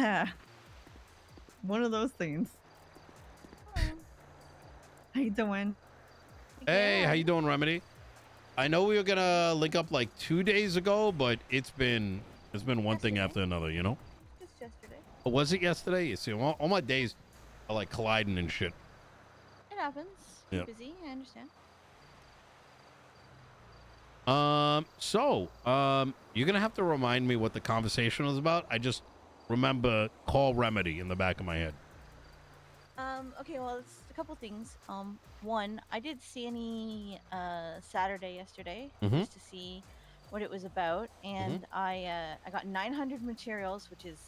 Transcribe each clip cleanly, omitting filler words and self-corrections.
Yeah. One of those things. Oh, How you doing? Hey, how good. you doing, Remedy? I know we were gonna link up like 2 days ago, but it's been one thing Yesterday. after another, you know? Just yesterday. Or was it yesterday? You see, all my days are like colliding and shit. It happens. You're Yep. busy. I understand. You're gonna have to remind me what the conversation was about. I just remember call Remedy in the back of my head. Okay, well, it's a couple things. One, I did see any Saturday yesterday Mhm. just to see what it was about, and I got 900 materials, which is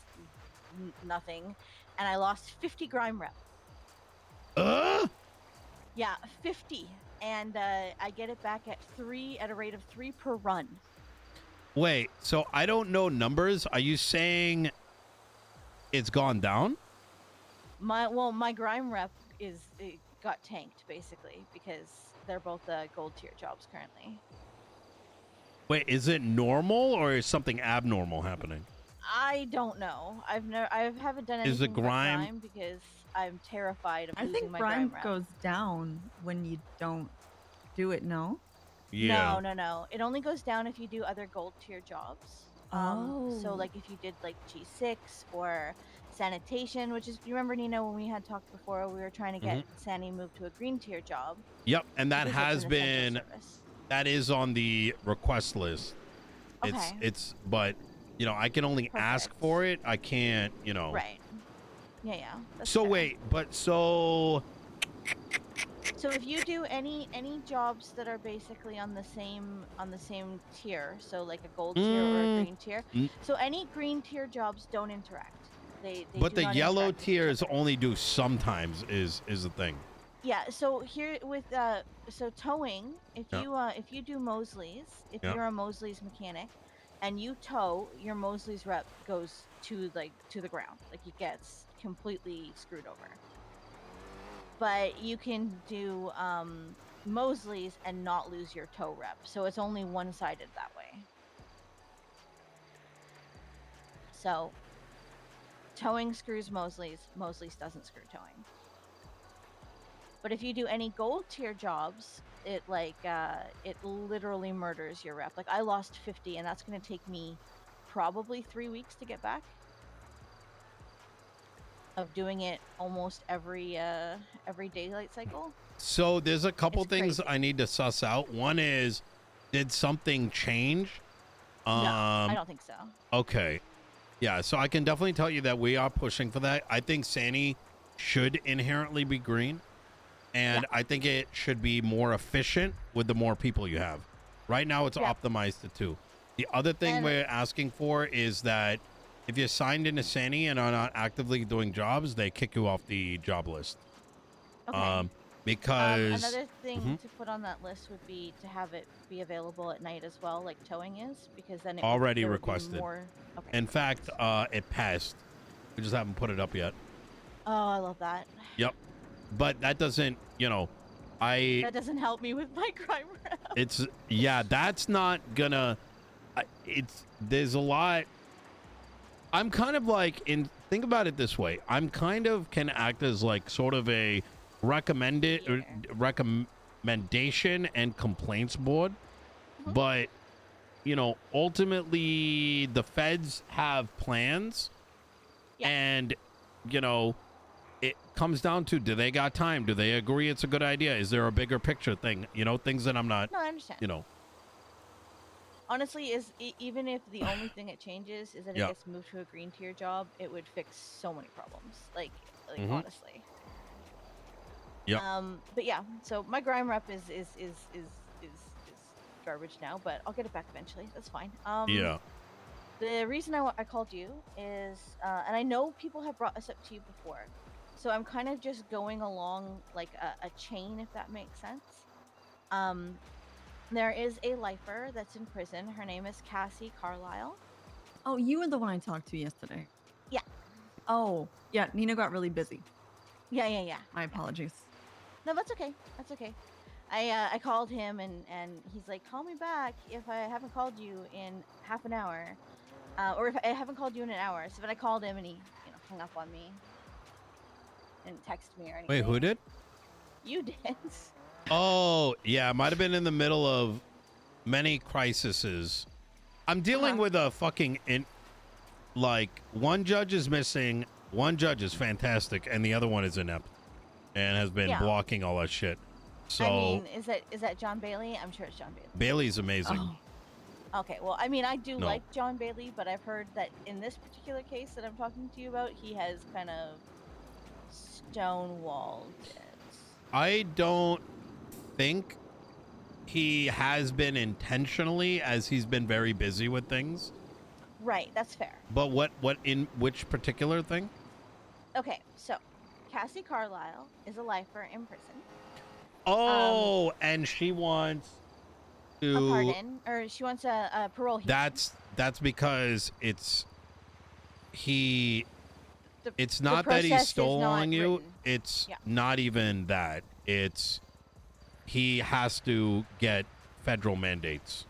nothing, and I lost 50 grime rep. Yeah, 50, and I get it back at a rate of 3 per run. Wait, so I don't know numbers. Are you saying it's gone down? My grime rep it got tanked basically because they're both gold tier jobs currently. Wait, is it normal or is something abnormal happening? I don't know. I haven't done Is the anything but grime- grime because I'm terrified of I losing think my grime grime rep. goes down when you don't do it, no? Yeah. No. It only goes down if you do other gold tier jobs. So like if you did like G6 or sanitation, which is, you remember, Nina, when we had talked before, we were trying to get Sani moved to a green tier job. Yep, and that because it's has an essential been service. that is on the request list. Okay. It's but you know, I can only ask Perfect. for it. I can't, you know. Right. Yeah. That's So fair. wait, but so So if you do any jobs that are basically on the same tier, so like a gold tier or a green tier, so any green tier jobs don't interact. They but do the not yellow interact with each tiers other. only do sometimes is the thing. Yeah, so here with so towing, if Yeah. you do Mosley's, if Yeah. you're a Mosley's mechanic and you tow, your Mosley's rep goes to the ground. Like it gets completely screwed over. But you can do Mosley's and not lose your tow rep. So it's only one-sided that way. So towing screws Mosley's doesn't screw towing. But if you do any gold tier jobs, it literally murders your rep. Like I lost 50 and that's going to take me probably 3 weeks to get back. Of doing it almost every daylight cycle. So there's a couple It's things crazy. I need to suss out. One is, did something change? No, I don't think so. Okay. Yeah, so I can definitely tell you that we are pushing for that. I think Sani should inherently be green. And I think it should be more efficient with the more people you have. Right now, it's optimized to 2. The other thing we're asking for is that if you're signed into Sani and are not actively doing jobs, they kick you off the job list. Okay. Because another thing to put on that list would be to have it be available at night as well, like towing is, because then already there requested. Would be more... Okay. In fact, it passed. We just haven't put it up yet. Oh, I love that. Yep. But that doesn't, you know, that doesn't help me with my crime rep. It's, yeah, that's not gonna, there's a lot. I'm kind of like, think about it this way. I'm kind of can act as like sort of a recommendation and complaints board. But, you know, ultimately the feds have plans and, you know, it comes down to, do they got time? Do they agree it's a good idea? Is there a bigger picture thing? You know, things that I'm not, No, I understand. you know. Honestly, even if the only thing it changes is that it gets moved to a green tier job, it would fix so many problems. Like honestly. Yeah. But yeah, so my grime rep is garbage now, but I'll get it back eventually. That's fine. Yeah. The reason I called you is, and I know people have brought this up to you before, so I'm kind of just going along like a chain, if that makes sense. There is a lifer that's in prison. Her name is Cassie Carlisle. Oh, you were the one I talked to yesterday. Yeah. Oh, yeah. Nina got really busy. Yeah. My apologies. No, that's okay. That's okay. I called him and he's like, call me back if I haven't called you in half an hour, or if I haven't called you in an hour. So then I called him and he, you know, hung up on me. Didn't text me or anything. Wait, who did? You did. Oh, yeah, might have been in the middle of many crises. I'm dealing with a fucking like one judge is missing, one judge is fantastic, and the other one is inept and has been blocking all that shit. So I mean, is that John Bailey? I'm sure it's John Bailey. Bailey's amazing. Oh. Okay, well, I mean, I do like John Bailey, but I've heard that in this particular case that I'm talking to you about, he has kind of stonewalled it. I don't think he has been intentionally, as he's been very busy with things. Right, that's fair. But what in which particular thing? Okay, so Cassie Carlisle is a lifer in prison. Oh, and she wants to a pardon, or she wants a parole hearing. That's because it's not that he's process is stalling not you. written. It's Yeah. not even that. It's he has to get federal mandates.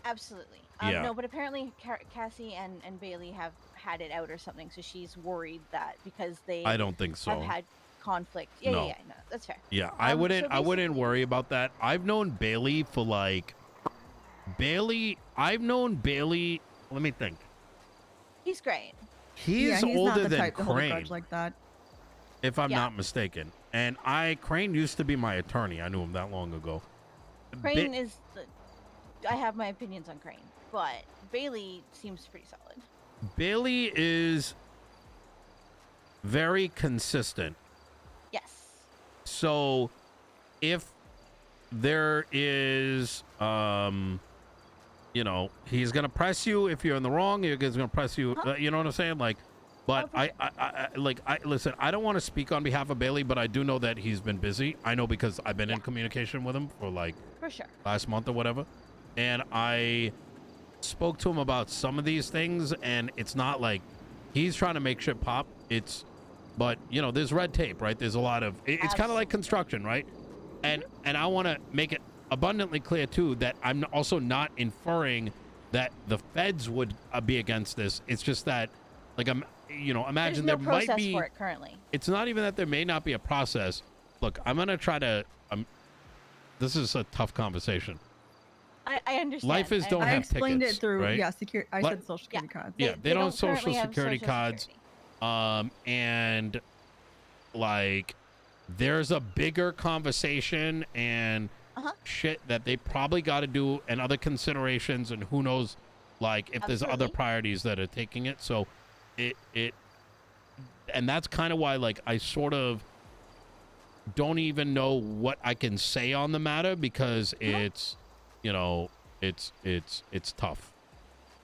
Absolutely. Yeah. No, but apparently Cassie and Bailey have had it out or something, so she's worried that because they I don't think so. have had conflict. Yeah, No. yeah, no, that's fair. Yeah, I wouldn't basically- worry about that. I've known Bailey for I've known Bailey, let me think. He's great. He's he's older not the than type to hold a Crane, grudge like that. if I'm Yeah. not mistaken. And Crane used to be my attorney. I knew him that long ago. Crane I have my opinions on Crane, but Bailey seems pretty solid. Bailey is very consistent. Yes. So if there is he's gonna press you if you're in the wrong, he's gonna press you, you know what I'm saying? Like, but Okay. I listen, I don't want to speak on behalf of Bailey, but I do know that he's been busy. I know because I've been in communication with him For sure. last month or whatever, and I spoke to him about some of these things, and it's not like he's trying to make shit pop. But there's red tape, right? There's a lot of it's kind of like construction, right? And I want to make it abundantly clear too that I'm also not inferring that the feds would be against this. It's just that, like, imagine There's no there process might be. for it currently. It's not even that there may not be a process. Look, I'm gonna try to. This is a tough conversation. I understand. Lifers don't I have explained tickets, it through right? I said social security cards. Yeah, they don't have currently social have security cards. And like there's a bigger conversation and shit that they probably got to do and other considerations, and who knows, like if there's other Absolutely. priorities that are taking it. So and that's kind of why, like, I sort of don't even know what I can say on the matter, because it's it's tough.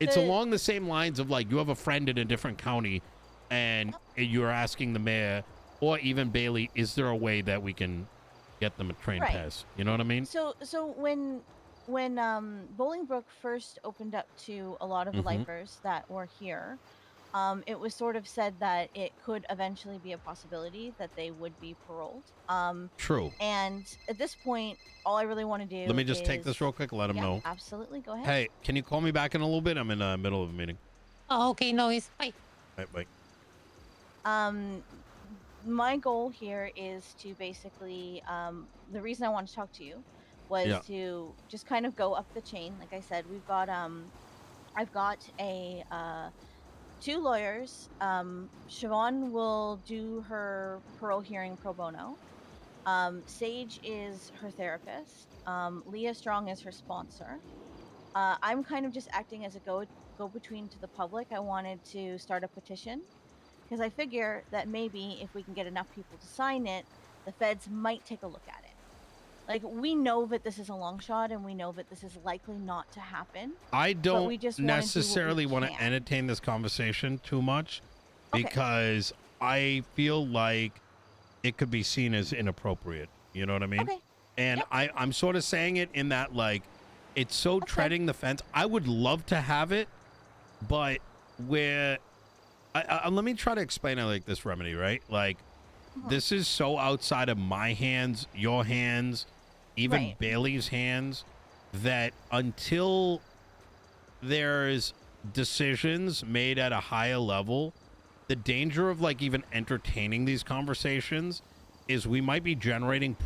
It's along the same lines of, like, you have a friend in a different county and you're asking the mayor or even Bailey, is there a way that we can get them a train Right. pass? You know what I mean? So when Bolingbrook first opened up to a lot of the Mhm. lifers that were here, it was sort of said that it could eventually be a possibility that they would be paroled. True. And at this point, all I really want to do Let me just take is- this real quick, let them Yeah, know. absolutely. Go ahead. Hey, can you call me back in a little bit? I'm in the middle of a meeting. Oh, okay, no, it's fine. Right, bye. My goal here is to basically, the reason I wanted to talk to you was Yeah. to just kind of go up the chain. Like I said, we've got, I've got two lawyers. Siobhan will do her parole hearing pro bono. Sage is her therapist. Leah Strong is her sponsor. I'm kind of just acting as a go-between to the public. I wanted to start a petition because I figure that maybe if we can get enough people to sign it, the feds might take a look at it. Like, we know that this is a long shot and we know that this is likely not to happen. I don't we just wanna do what we necessarily want to can. entertain this conversation too much Okay. because I feel like it could be seen as inappropriate. You know what I mean? Okay. And Yep. I'm sort of saying it in that, like, it's so That's treading the fence. I would love to have it, but let me try to explain it like this, Remedy, right? Like, this is so outside of my hands, your hands, even Right. Bailey's hands, that until there's decisions made at a higher level, the danger of like even entertaining these conversations is we might be generating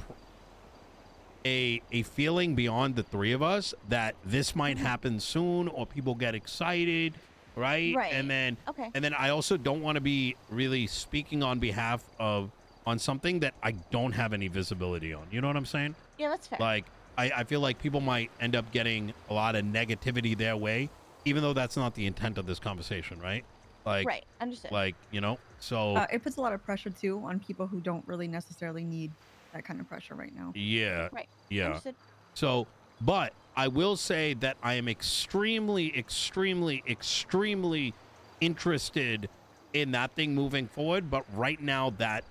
a feeling beyond the three of us that this might happen soon, or people get excited, right? Right. And then Okay. I also don't want to be really speaking on behalf of on something that I don't have any visibility on. You know what I'm saying? Yeah, that's fair. Like I feel like people might end up getting a lot of negativity their way, even though that's not the intent of this conversation, right? Like, right. Understood. like, you know, so It puts a lot of pressure too on people who don't really necessarily need that kind of pressure right now. yeah, Right. yeah. Understood. So, but I will say that I am extremely, extremely, extremely interested in that thing moving forward. But right now, that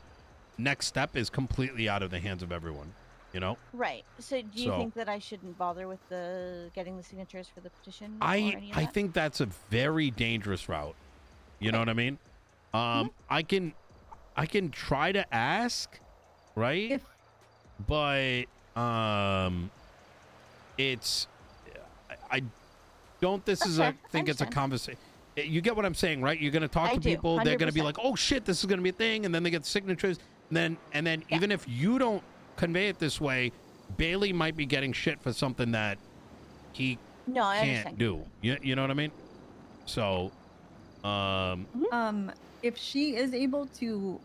next step is completely out of the hands of everyone, you know? Right. So do you So- think that I shouldn't bother with the getting the signatures for the petition or any of I that? think that's a very dangerous route. You know what I mean? I can try to ask, right? If But it's I don't this That's is fair. a think I it's a understand. conversation. You get what I'm saying, right? You're gonna talk I to do, people, they're gonna be 100%. like, oh shit, this is gonna be a thing, and then they get signatures, and then Yeah. even if you don't convey it this way, Bailey might be getting shit for something that he No, I can't understand. do. completely. You know what I mean? So if she is able to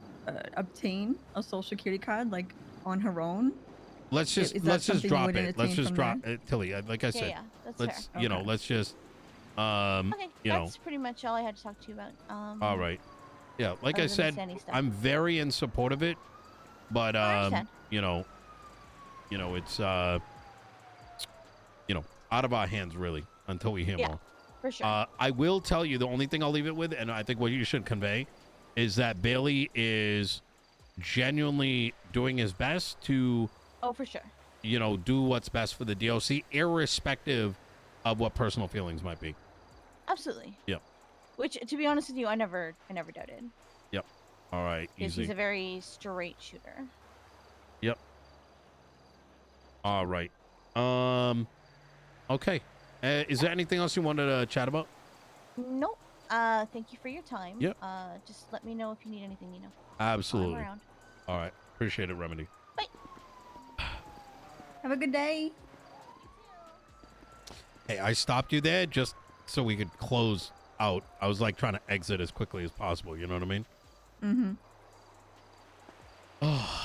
obtain a social security card like on her own, let's just is that let's just something you drop would it. Let's entertain just from drop it, Tilly. Like I Yeah, said, yeah. That's let's fair. you know, Okay. let's just Okay. you know, That's pretty much all I had to talk to you about. all right. Yeah, like I other than the said, Sandy stuff. I'm very in support of it, but I understand. you know, it's you know, out of our hands really until we hear Yeah. more. For sure. I will tell you the only thing I'll leave it with, and I think what you should convey, is that Bailey is genuinely doing his best to, oh, for sure. you know, do what's best for the DOC, irrespective of what personal feelings might be. Absolutely. Yep. Which, to be honest with you, I never doubted. Yep. All right. Because Easy. he's a very straight shooter. Yep. All right. Okay. Is there anything else you wanted to chat about? Nope. Thank you for your time. Yep. Just let me know if you need anything, I'm Absolutely. around. All right. Appreciate it, Remedy. have a good day. Hey, I stopped you there just so we could close out. I was like trying to exit as quickly as possible. You know what I mean? Mm-hmm. Oh,